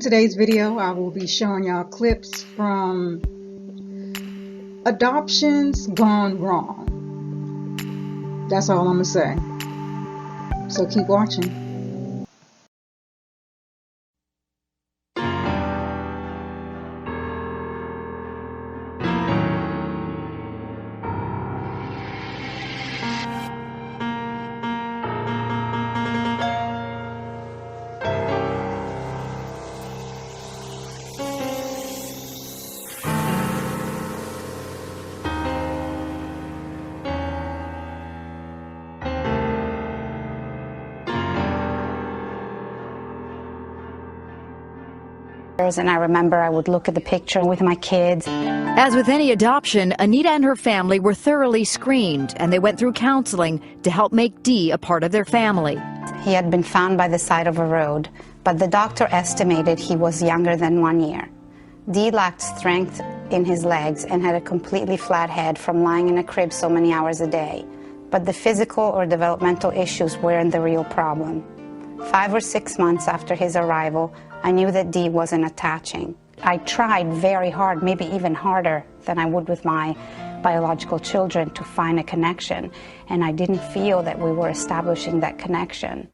today's video, I will be showing y'all clips from adoptions gone wrong. That's all I'm gonna say. So keep watching. And I remember I would look at the picture with my kids. As with any adoption, Anita and her family were thoroughly screened, and they went through counseling to help make Dee a part of their family. He had been found by the side of a road, but the doctor estimated he was younger than 1 year. Dee lacked strength in his legs and had a completely flat head from lying in a crib so many hours a day. But the physical or developmental issues weren't the real problem. 5 or 6 months after his arrival, I knew that Dee wasn't attaching. I tried very hard, maybe even harder than I would with my biological children, to find a connection, and I didn't feel that we were establishing that connection.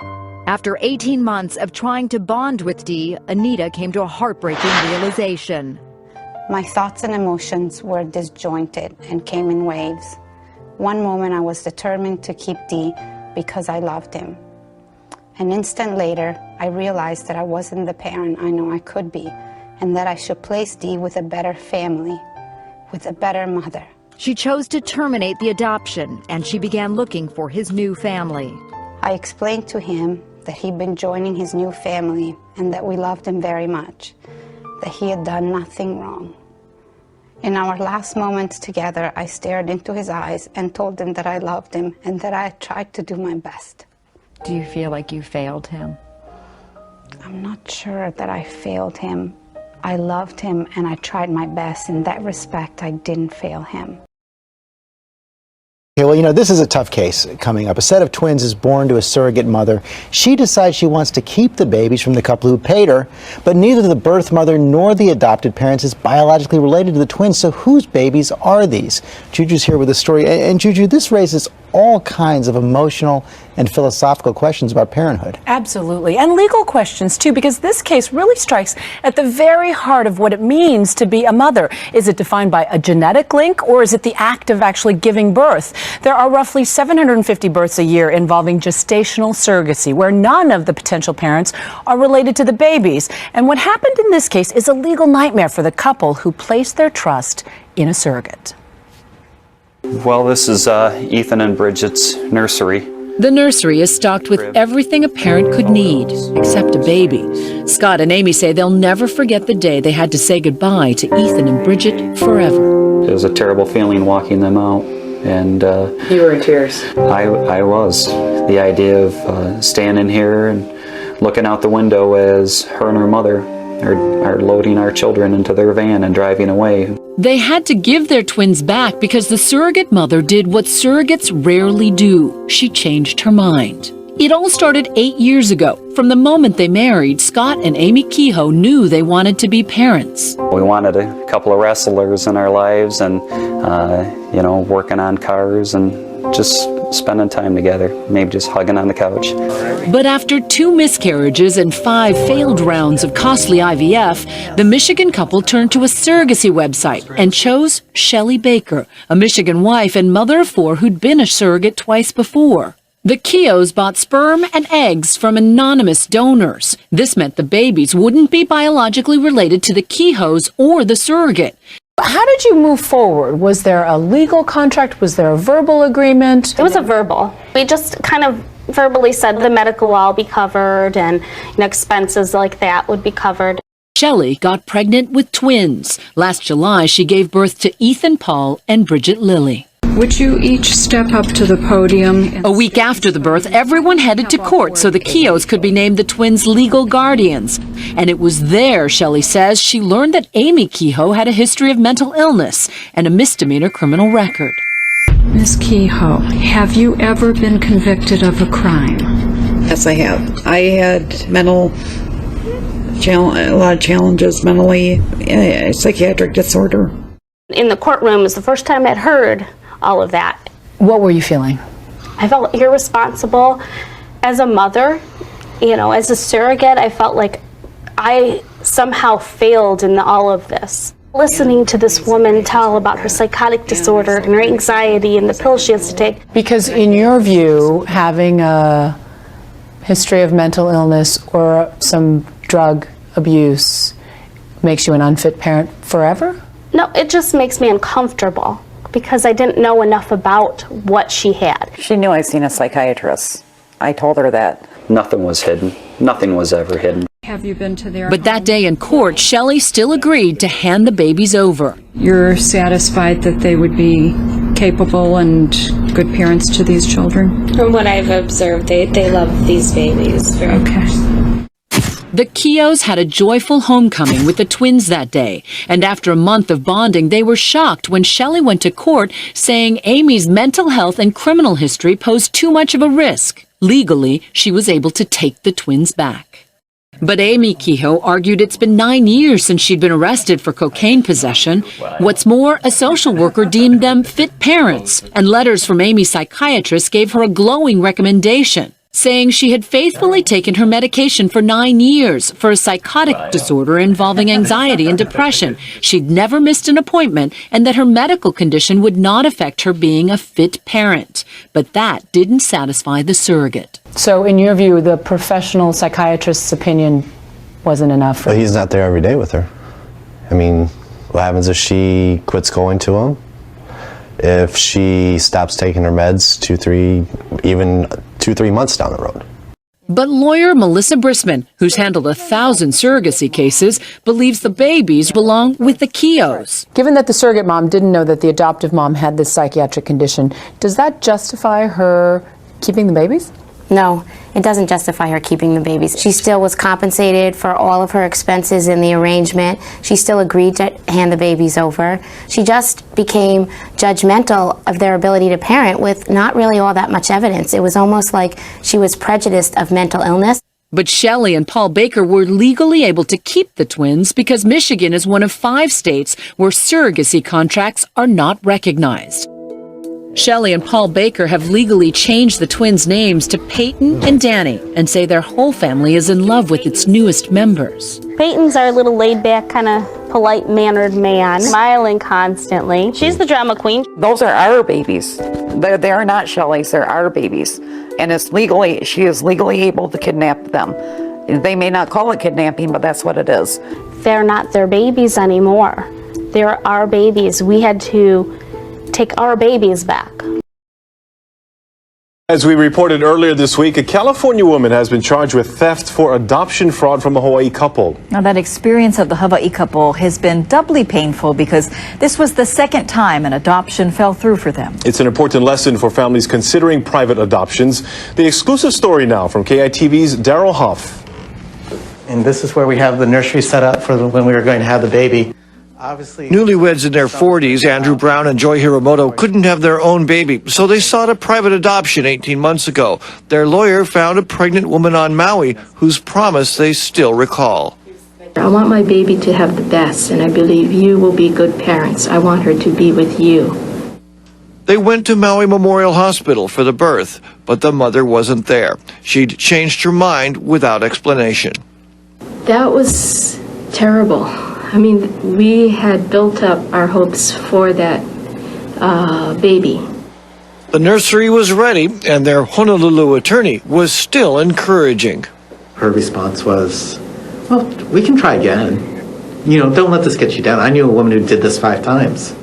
After 18 months of trying to bond with Dee, Anita came to a heartbreaking realization. My thoughts and emotions were disjointed and came in waves. One moment I was determined to keep Dee because I loved him. An instant later, I realized that I wasn't the parent I know I could be, and that I should place Dee with a better family, with a better mother. She chose to terminate the adoption, and she began looking for his new family. I explained to him that he'd been joining his new family and that we loved him very much, that he had done nothing wrong. In our last moments together, I stared into his eyes and told him that I loved him and that I had tried to do my best. Do you feel like you failed him? I'm not sure that I failed him. I loved him and I tried my best. In that respect, I didn't fail him. Okay, well, you know, this is a tough case coming up. A set of twins is born to a surrogate mother. She decides she wants to keep the babies from the couple who paid her, but neither the birth mother nor the adopted parents is biologically related to the twins, so whose babies are these? Juju's here with the story. And Juju, this raises all kinds of emotional and philosophical questions about parenthood. Absolutely, and legal questions too, because this case really strikes at the very heart of what it means to be a mother. Is it defined by a genetic link, or is it the act of actually giving birth? There are roughly 750 births a year involving gestational surrogacy, where none of the potential parents are related to the babies. And what happened in this case is a legal nightmare for the couple who placed their trust in a surrogate. Well, this is Ethan and Bridget's nursery. The nursery is stocked with everything a parent could need, except a baby. Scott and Amy say they'll never forget the day they had to say goodbye to Ethan and Bridget forever. It was a terrible feeling walking them out, and You were in tears. I was. The idea of standing here and looking out the window as her and her mother are loading our children into their van and driving away. They had to give their twins back because the surrogate mother did what surrogates rarely do. She changed her mind. It all started 8 years ago. From the moment they married, Scott and Amy Kehoe knew they wanted to be parents. We wanted a couple of wrestlers in our lives and, you know, working on cars and just spending time together, maybe just hugging on the couch. But after 2 miscarriages and 5 failed rounds of costly IVF, the Michigan couple turned to a surrogacy website and chose Shelley Baker, a Michigan wife and mother of 4 who'd been a surrogate twice before. The Kehoes bought sperm and eggs from anonymous donors. This meant the babies wouldn't be biologically related to the Kehoes or the surrogate. How did you move forward? Was there a legal contract? Was there a verbal agreement? It was a verbal. We just kind of verbally said the medical will all be covered and expenses like that would be covered. Shelley got pregnant with twins. Last July, she gave birth to Ethan Paul and Bridget Lilly. Would you each step up to the podium? A week after the birth, everyone headed to court so the Kehoes could be named the twins' legal guardians. And it was there, Shelley says, she learned that Amy Kehoe had a history of mental illness and a misdemeanor criminal record. Ms. Kehoe, have you ever been convicted of a crime? Yes, I have. I had mental a lot of challenges mentally, psychiatric disorder. In the courtroom was the first time I'd heard all of that. What were you feeling? I felt irresponsible as a mother, as a surrogate. I felt like I somehow failed in all of this. Listening to this woman tell about her psychotic disorder and her anxiety and the pills she has to take. Because in your view, having a history of mental illness or some drug abuse makes you an unfit parent forever? No, it just makes me uncomfortable because I didn't know enough about what she had. She knew I'd seen a psychiatrist. I told her that. Nothing was hidden. Nothing was ever hidden. Have you been to their But that day in court, Shelley still agreed to hand the babies over. You're satisfied that they would be capable and good parents to these children? From what I've observed, they love these babies very much. The Keoghs had a joyful homecoming with the twins that day, and after a month of bonding, they were shocked when Shelley went to court saying Amy's mental health and criminal history posed too much of a risk. Legally, she was able to take the twins back. But Amy Keogh argued it's been 9 years since she'd been arrested for cocaine possession. What's more, a social worker deemed them fit parents, and letters from Amy's psychiatrist gave her a glowing recommendation, saying she had faithfully taken her medication for 9 years for a psychotic disorder involving anxiety and depression. She'd never missed an appointment, and that her medical condition would not affect her being a fit parent. But that didn't satisfy the surrogate. So in your view, the professional psychiatrist's opinion wasn't enough? But he's not there every day with her. I mean, what happens if she quits going to him? If she stops taking her meds 2-3 months down the road? But lawyer Melissa Brisman, who's handled 1,000 surrogacy cases, believes the babies belong with the Keoghs. Given that the surrogate mom didn't know that the adoptive mom had this psychiatric condition, does that justify her keeping the babies? No, it doesn't justify her keeping the babies. She still was compensated for all of her expenses in the arrangement. She still agreed to hand the babies over. She just became judgmental of their ability to parent with not really all that much evidence. It was almost like she was prejudiced of mental illness. But Shelley and Paul Baker were legally able to keep the twins because Michigan is one of 5 states where surrogacy contracts are not recognized. Shelley and Paul Baker have legally changed the twins' names to Peyton and Danny and say their whole family is in love with its newest members. Peyton's our little laid-back, kind of polite-mannered man, smiling constantly. She's the drama queen. Those are our babies. They're not Shelley's, they're our babies. And she is legally able to kidnap them. They may not call it kidnapping, but that's what it is. They're not their babies anymore. They're our babies. We had to take our babies back. As we reported earlier this week, a California woman has been charged with theft for adoption fraud from a Hawaii couple. Now, that experience of the Hawaii couple has been doubly painful because this was the second time an adoption fell through for them. It's an important lesson for families considering private adoptions. The exclusive story now from KITV's Daryl Huff. And this is where we have the nursery set up for when we were going to have the baby. Obviously, newlyweds in their 40s, Andrew Brown and Joy Hiramoto, couldn't have their own baby, so they sought a private adoption 18 months ago. Their lawyer found a pregnant woman on Maui whose promise they still recall. I want my baby to have the best, and I believe you will be good parents. I want her to be with you. They went to Maui Memorial Hospital for the birth, but the mother wasn't there. She'd changed her mind without explanation. That was terrible. I mean, we had built up our hopes for that baby. The nursery was ready, and their Honolulu attorney was still encouraging. Her response was, well, we can try again. Don't let this get you down. I knew a woman who did this 5 times.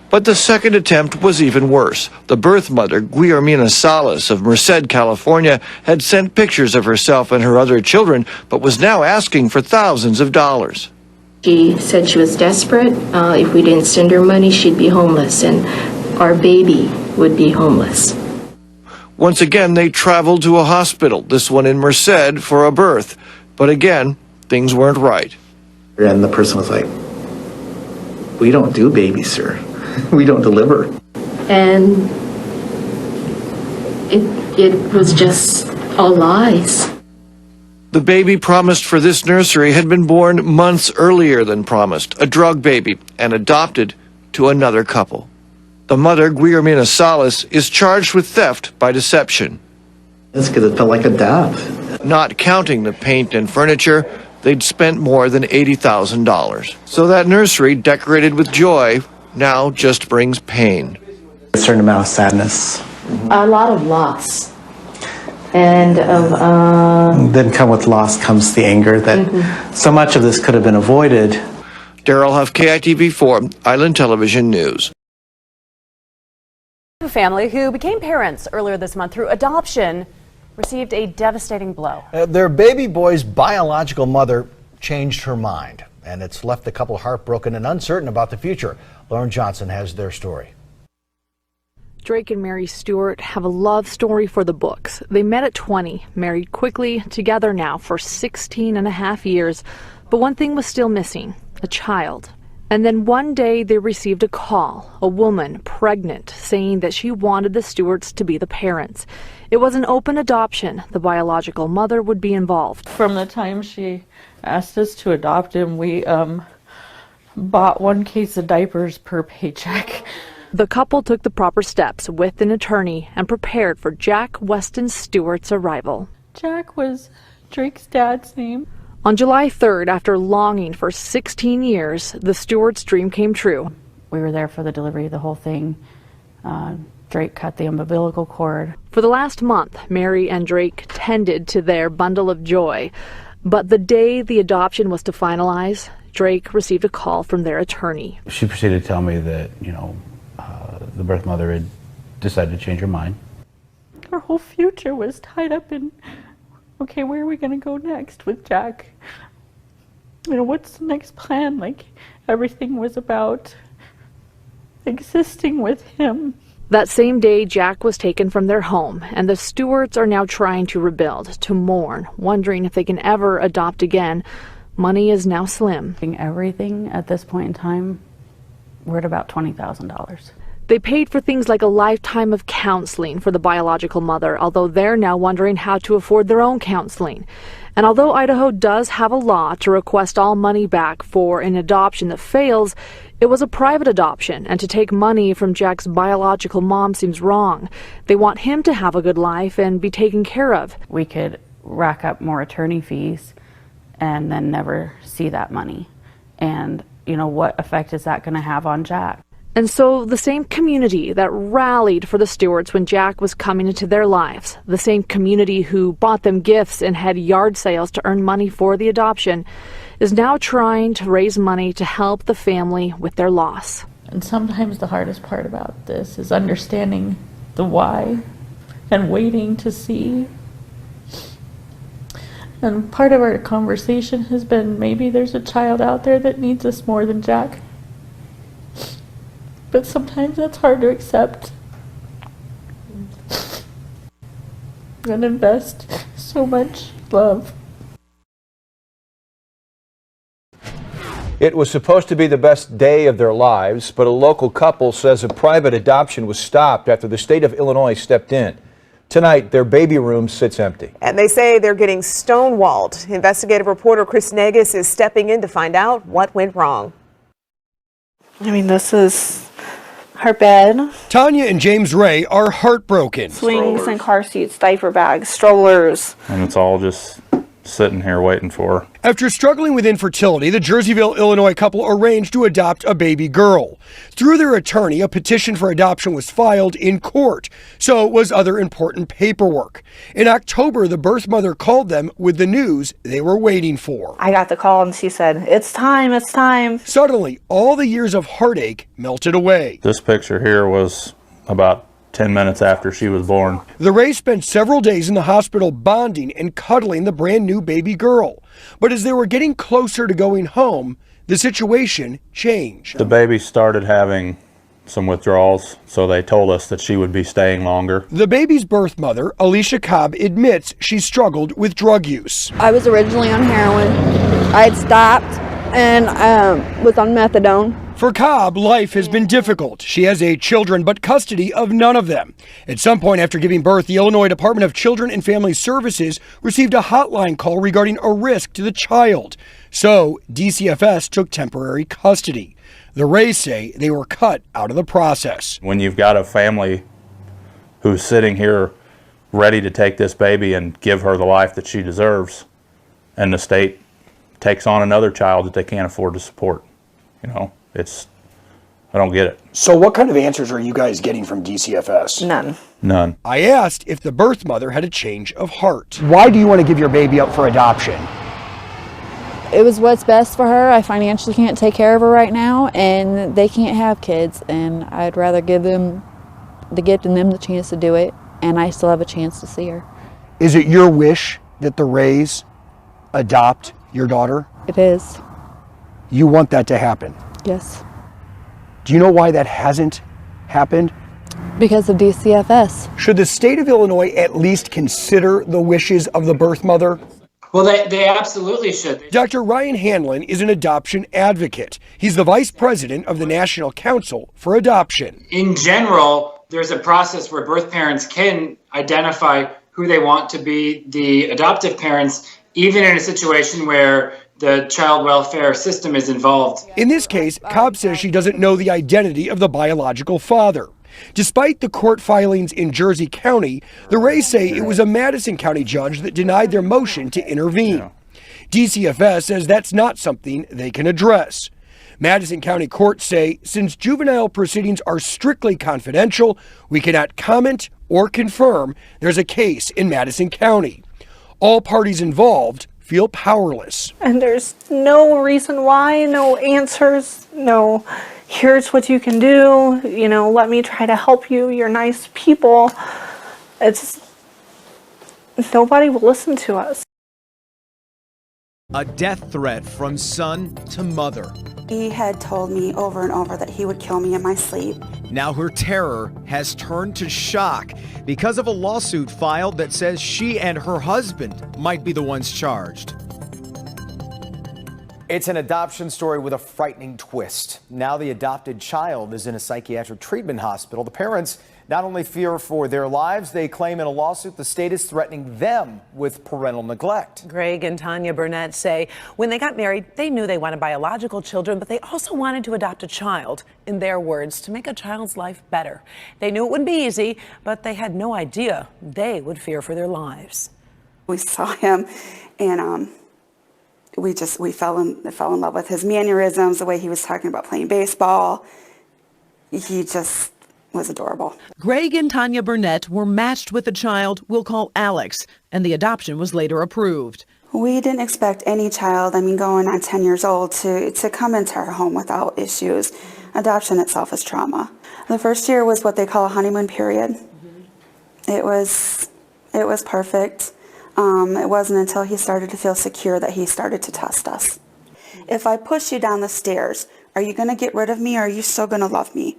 But the second attempt was even worse. The birth mother, Guillermina Salas of Merced, California, had sent pictures of herself and her other children, but was now asking for thousands of dollars. She said she was desperate. If we didn't send her money, she'd be homeless, and our baby would be homeless. Once again, they traveled to a hospital, this one in Merced, for a birth. But again, things weren't right. And the person was like, we don't do babies, sir. We don't deliver. And it was just all lies. The baby promised for this nursery had been born months earlier than promised, a drug baby, and adopted to another couple. The mother, Guillermina Salas, is charged with theft by deception. It's because it felt like a death. Not counting the paint and furniture, they'd spent more than $80,000. So that nursery, decorated with joy, now just brings pain. A certain amount of sadness. A lot of loss. And Then come with loss comes the anger that so much of this could have been avoided. Daryl Huff, KITV4, Island Television News. A family who became parents earlier this month through adoption received a devastating blow. Their baby boy's biological mother changed her mind, and it's left the couple heartbroken and uncertain about the future. Lauren Johnson has their story. Drake and Mary Stewart have a love story for the books. They met at 20, married quickly, together now for 16 and a half years. But one thing was still missing, a child. And then one day they received a call, a woman pregnant, saying that she wanted the Stewarts to be the parents. It was an open adoption. The biological mother would be involved. From the time she asked us to adopt him, we bought one case of diapers per paycheck. The couple took the proper steps with an attorney and prepared for Jack Weston Stewart's arrival. Jack was Drake's dad's name. On July 3rd, after longing for 16 years, the Stewarts' dream came true. We were there for the delivery of the whole thing. Drake cut the umbilical cord. For the last month, Mary and Drake tended to their bundle of joy. But the day the adoption was to finalize, Drake received a call from their attorney. She proceeded to tell me that, the birth mother had decided to change her mind. Our whole future was tied up in, okay, where are we going to go next with Jack? What's the next plan? Like, everything was about existing with him. That same day, Jack was taken from their home, and the Stewarts are now trying to rebuild, to mourn, wondering if they can ever adopt again. Money is now slim. Everything at this point in time, we're at about $20,000. They paid for things like a lifetime of counseling for the biological mother, although they're now wondering how to afford their own counseling. And although Idaho does have a law to request all money back for an adoption that fails, it was a private adoption, and to take money from Jack's biological mom seems wrong. They want him to have a good life and be taken care of. We could rack up more attorney fees and then never see that money. And, what effect is that going to have on Jack? And so the same community that rallied for the Stewarts when Jack was coming into their lives, the same community who bought them gifts and had yard sales to earn money for the adoption, is now trying to raise money to help the family with their loss. And sometimes the hardest part about this is understanding the why and waiting to see. And part of our conversation has been, maybe there's a child out there that needs us more than Jack. But sometimes that's hard to accept and invest so much love. It was supposed to be the best day of their lives, but a local couple says a private adoption was stopped after the state of Illinois stepped in. Tonight, their baby room sits empty. And they say they're getting stonewalled. Investigative reporter Chris Negus is stepping in to find out what went wrong. This is her bed. Tanya and James Ray are heartbroken. Swings and car seats, diaper bags, strollers. And it's all just sitting here waiting for her. After struggling with infertility, the Jerseyville, Illinois couple arranged to adopt a baby girl. Through their attorney, a petition for adoption was filed in court. So was other important paperwork. In October, the birth mother called them with the news they were waiting for. I got the call and she said, it's time, it's time. Suddenly, all the years of heartache melted away. This picture here was about 10 minutes after she was born. The Rays spent several days in the hospital bonding and cuddling the brand new baby girl. But as they were getting closer to going home, the situation changed. The baby started having some withdrawals, so they told us that she would be staying longer. The baby's birth mother, Alicia Cobb, admits she struggled with drug use. I was originally on heroin. I had stopped and was on methadone For Cobb, life has been difficult. She has 8 children, but custody of none of them. At some point after giving birth, the Illinois Department of Children and Family Services received a hotline call regarding a risk to the child. So DCFS took temporary custody. The Rays say they were cut out of the process. When you've got a family who's sitting here ready to take this baby and give her the life that she deserves, and the state takes on another child that they can't afford to support, I don't get it. So what kind of answers are you guys getting from DCFS? None. I asked if the birth mother had a change of heart. Why do you want to give your baby up for adoption? It was what's best for her. I financially can't take care of her right now, and they can't have kids, and I'd rather give them the gift and them the chance to do it, and I still have a chance to see her. Is it your wish that the Rays adopt your daughter? It is. You want that to happen? Yes. Do you know why that hasn't happened? Because of DCFS. Should the state of Illinois at least consider the wishes of the birth mother? Well, they absolutely should. Dr. Ryan Hanlon is an adoption advocate. He's the vice president of the National Council for Adoption. In general, there's a process where birth parents can identify who they want to be the adoptive parents, even in a situation where the child welfare system is involved. In this case, Cobb says she doesn't know the identity of the biological father. Despite the court filings in Jersey County, the Rays say it was a Madison County judge that denied their motion to intervene. DCFS says that's not something they can address. Madison County courts say since juvenile proceedings are strictly confidential, we cannot comment or confirm there's a case in Madison County. All parties involved feel powerless. And there's no reason why, no answers, no, here's what you can do, let me try to help you, you're nice people. Nobody will listen to us. A death threat from son to mother. He had told me over and over that he would kill me in my sleep. Now her terror has turned to shock because of a lawsuit filed that says she and her husband might be the ones charged. It's an adoption story with a frightening twist. Now the adopted child is in a psychiatric treatment hospital. The parents not only fear for their lives, they claim in a lawsuit the state is threatening them with parental neglect. Greg and Tanya Burnett say when they got married, they knew they wanted biological children, but they also wanted to adopt a child, in their words, to make a child's life better. They knew it wouldn't be easy, but they had no idea they would fear for their lives. We saw him and we fell in love with his mannerisms, the way he was talking about playing baseball. He just was adorable. Greg and Tanya Burnett were matched with a child we'll call Alex, and the adoption was later approved. We didn't expect any child, going on 10 years old, to come into our home without issues. Adoption itself is trauma. The first year was what they call a honeymoon period. It was perfect. It wasn't until he started to feel secure that he started to test us. If I push you down the stairs, are you going to get rid of me or are you still going to love me?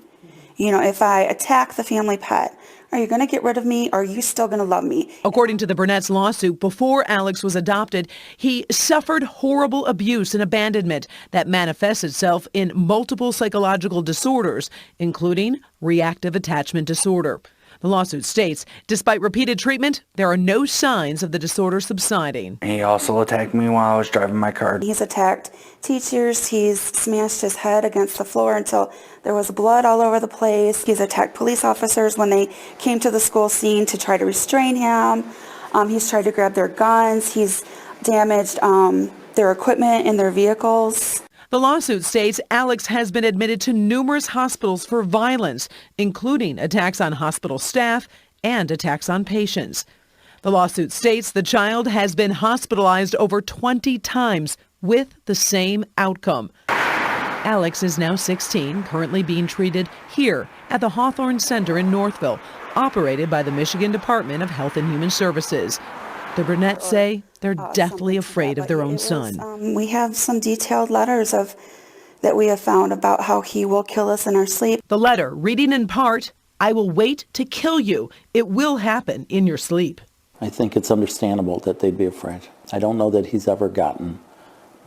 If I attack the family pet, are you going to get rid of me or are you still going to love me? According to the Burnett's lawsuit, before Alex was adopted, he suffered horrible abuse and abandonment that manifests itself in multiple psychological disorders, including reactive attachment disorder. The lawsuit states, despite repeated treatment, there are no signs of the disorder subsiding. He also attacked me while I was driving my car. He's attacked teachers. He's smashed his head against the floor until there was blood all over the place. He's attacked police officers when they came to the school scene to try to restrain him. He's tried to grab their guns. He's damaged their equipment in their vehicles. The lawsuit states Alex has been admitted to numerous hospitals for violence, including attacks on hospital staff and attacks on patients. The lawsuit states the child has been hospitalized over 20 times with the same outcome. Alex is now 16, currently being treated here at the Hawthorne Center in Northville, operated by the Michigan Department of Health and Human Services. The Burnetts say they're deathly afraid of their own son. We have some detailed letters that we have found about how he will kill us in our sleep. The letter, reading in part, "I will wait to kill you. It will happen in your sleep." I think it's understandable that they'd be afraid. I don't know that he's ever gotten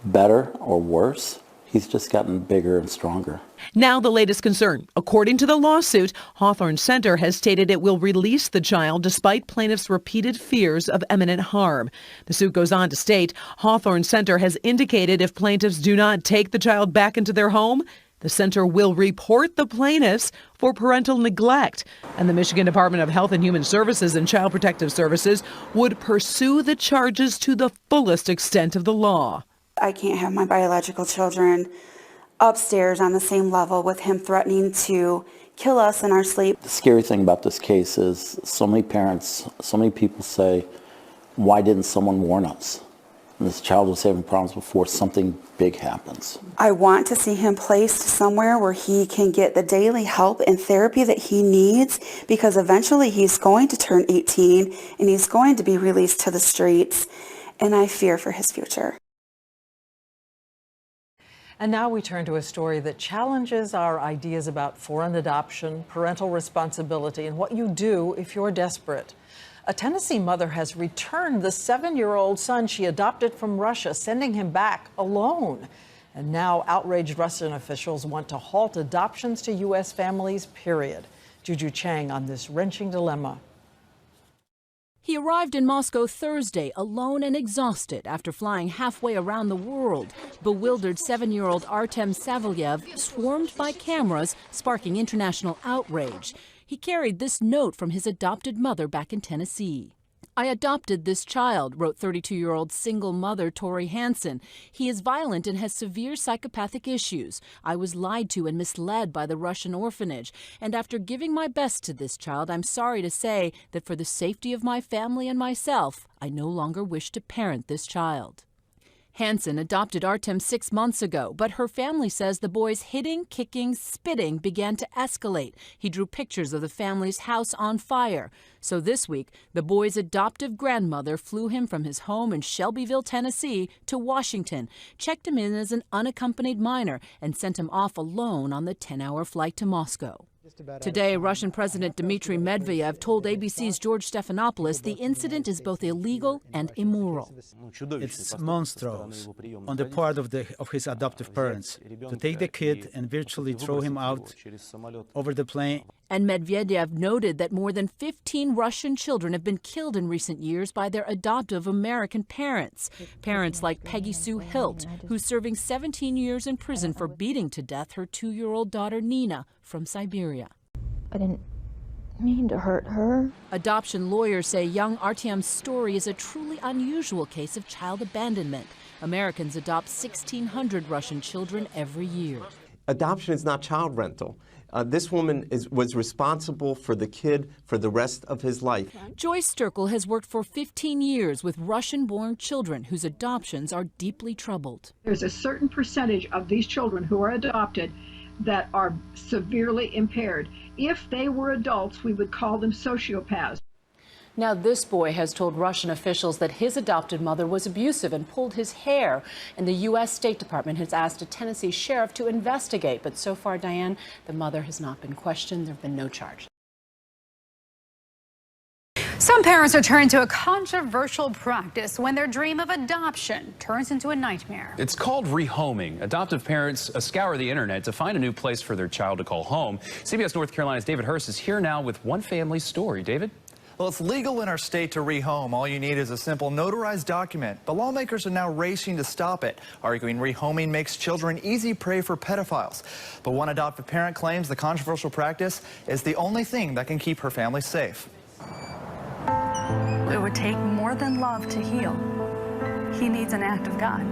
better or worse. He's just gotten bigger and stronger. Now the latest concern. According to the lawsuit, Hawthorne Center has stated it will release the child despite plaintiffs' repeated fears of imminent harm. The suit goes on to state Hawthorne Center has indicated if plaintiffs do not take the child back into their home, the center will report the plaintiffs for parental neglect. And the Michigan Department of Health and Human Services and Child Protective Services would pursue the charges to the fullest extent of the law. I can't have my biological children upstairs on the same level with him threatening to kill us in our sleep. The scary thing about this case is so many parents, so many people say, why didn't someone warn us? And this child was having problems before something big happens. I want to see him placed somewhere where he can get the daily help and therapy that he needs, because eventually he's going to turn 18 and he's going to be released to the streets, and I fear for his future. And now we turn to a story that challenges our ideas about foreign adoption, parental responsibility, and what you do if you're desperate. A Tennessee mother has returned the 7-year-old son she adopted from Russia, sending him back alone. And now outraged Russian officials want to halt adoptions to U.S. families, period. Juju Chang on this wrenching dilemma. He arrived in Moscow Thursday, alone and exhausted after flying halfway around the world. Bewildered 7-year-old Artem Savelyev swarmed by cameras, sparking international outrage. He carried this note from his adopted mother back in Tennessee. I adopted this child, wrote 32-year-old single mother Tori Hansen. He is violent and has severe psychopathic issues. I was lied to and misled by the Russian orphanage. And after giving my best to this child, I'm sorry to say that for the safety of my family and myself, I no longer wish to parent this child. Hansen adopted Artem 6 months ago, but her family says the boy's hitting, kicking, spitting began to escalate. He drew pictures of the family's house on fire. So this week, the boy's adoptive grandmother flew him from his home in Shelbyville, Tennessee, to Washington, checked him in as an unaccompanied minor, and sent him off alone on the 10-hour flight to Moscow. Today, Russian President Dmitry Medvedev told ABC's George Stephanopoulos the incident is both illegal and immoral. It's monstrous on the part of his adoptive parents to take the kid and virtually throw him out over the plane. And Medvedev noted that more than 15 Russian children have been killed in recent years by their adoptive American parents. Parents like Peggy Sue Hilt, who's serving 17 years in prison for beating to death her 2-year-old daughter Nina from Siberia. I didn't mean to hurt her. Adoption lawyers say young Artyom's story is a truly unusual case of child abandonment. Americans adopt 1,600 Russian children every year. Adoption is not child rental. This woman was responsible for the kid for the rest of his life. Joyce Sturkle has worked for 15 years with Russian-born children whose adoptions are deeply troubled. There's a certain percentage of these children who are adopted that are severely impaired. If they were adults, we would call them sociopaths. Now, this boy has told Russian officials that his adopted mother was abusive and pulled his hair. And the U.S. State Department has asked a Tennessee sheriff to investigate. But so far, Diane, the mother has not been questioned. There have been no charges. Some parents are turning to a controversial practice when their dream of adoption turns into a nightmare. It's called rehoming. Adoptive parents scour the internet to find a new place for their child to call home. CBS North Carolina's David Hurst is here now with one family's story. David? Well, it's legal in our state to rehome. All you need is a simple notarized document. But lawmakers are now racing to stop it, arguing rehoming makes children easy prey for pedophiles. But one adoptive parent claims the controversial practice is the only thing that can keep her family safe. It would take more than love to heal. He needs an act of God.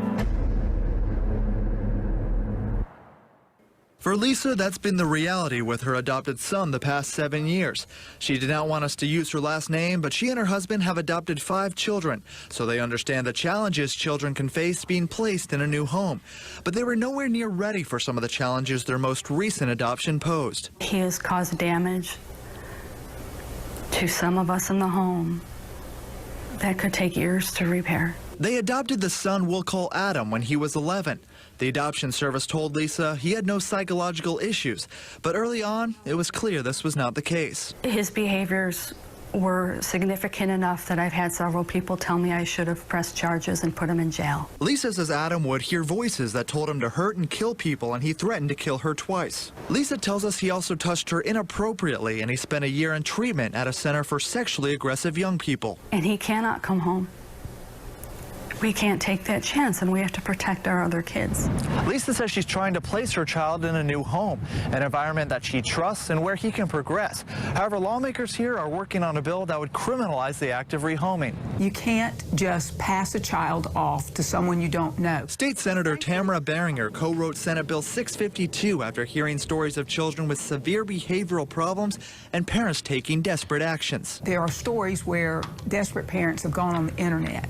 For Lisa, that's been the reality with her adopted son the past 7 years. She did not want us to use her last name, but she and her husband have adopted 5 children, so they understand the challenges children can face being placed in a new home. But they were nowhere near ready for some of the challenges their most recent adoption posed. He has caused damage to some of us in the home that could take years to repair. They adopted the son we'll call Adam when he was 11. The adoption service told Lisa he had no psychological issues, but early on, it was clear this was not the case. His behaviors were significant enough that I've had several people tell me I should have pressed charges and put him in jail. Lisa says Adam would hear voices that told him to hurt and kill people, and he threatened to kill her twice. Lisa tells us he also touched her inappropriately, and he spent a year in treatment at a center for sexually aggressive young people. And he cannot come home. We can't take that chance, and we have to protect our other kids. Lisa says she's trying to place her child in a new home, an environment that she trusts and where he can progress. However, lawmakers here are working on a bill that would criminalize the act of rehoming. You can't just pass a child off to someone you don't know. State Senator Tamara Barringer co-wrote Senate Bill 652 after hearing stories of children with severe behavioral problems and parents taking desperate actions. There are stories where desperate parents have gone on the internet,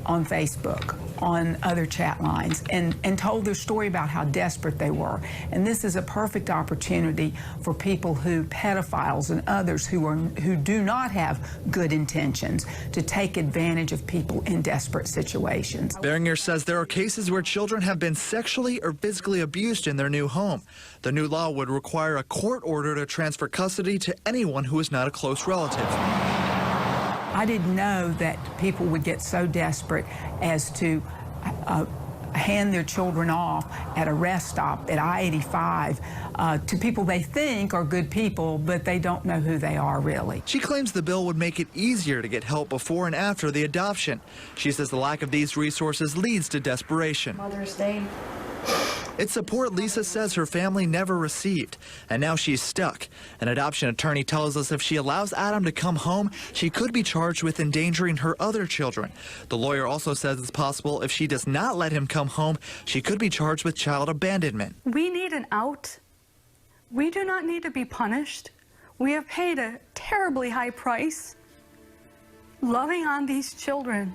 on Facebook, on other chat lines, and told their story about how desperate they were. And this is a perfect opportunity for people pedophiles and others who do not have good intentions, to take advantage of people in desperate situations. Barringer says there are cases where children have been sexually or physically abused in their new home. The new law would require a court order to transfer custody to anyone who is not a close relative. I didn't know that people would get so desperate as to hand their children off at a rest stop at I-85 to people they think are good people, but they don't know who they are really. She claims the bill would make it easier to get help before and after the adoption. She says the lack of these resources leads to desperation. Mother's Day. It's support Lisa says her family never received, and now she's stuck. An adoption attorney tells us if she allows Adam to come home, she could be charged with endangering her other children. The lawyer also says it's possible if she does not let him come home, she could be charged with child abandonment. We need an out. We do not need to be punished. We have paid a terribly high price loving on these children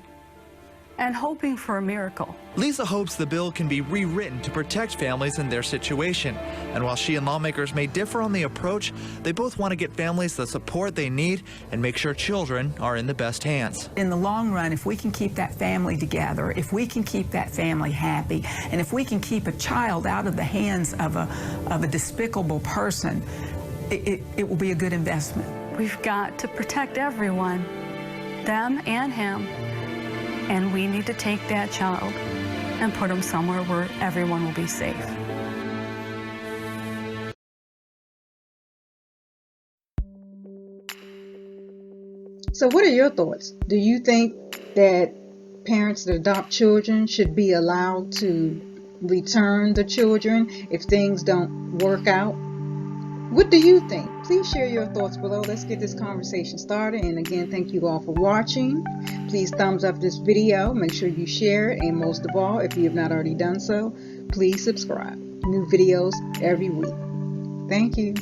and hoping for a miracle. Lisa hopes the bill can be rewritten to protect families in their situation. And while she and lawmakers may differ on the approach, they both want to get families the support they need and make sure children are in the best hands. In the long run, if we can keep that family together, if we can keep that family happy, and if we can keep a child out of the hands of a despicable person, it will be a good investment. We've got to protect everyone, them and him. And we need to take that child and put him somewhere where everyone will be safe. So what are your thoughts? Do you think that parents that adopt children should be allowed to return the children if things don't work out? What do you think? Please share your thoughts below. Let's get this conversation started. And again, thank you all for watching. Please thumbs up this video. Make sure you share it. And most of all, if you have not already done so, please subscribe. New videos every week. Thank you.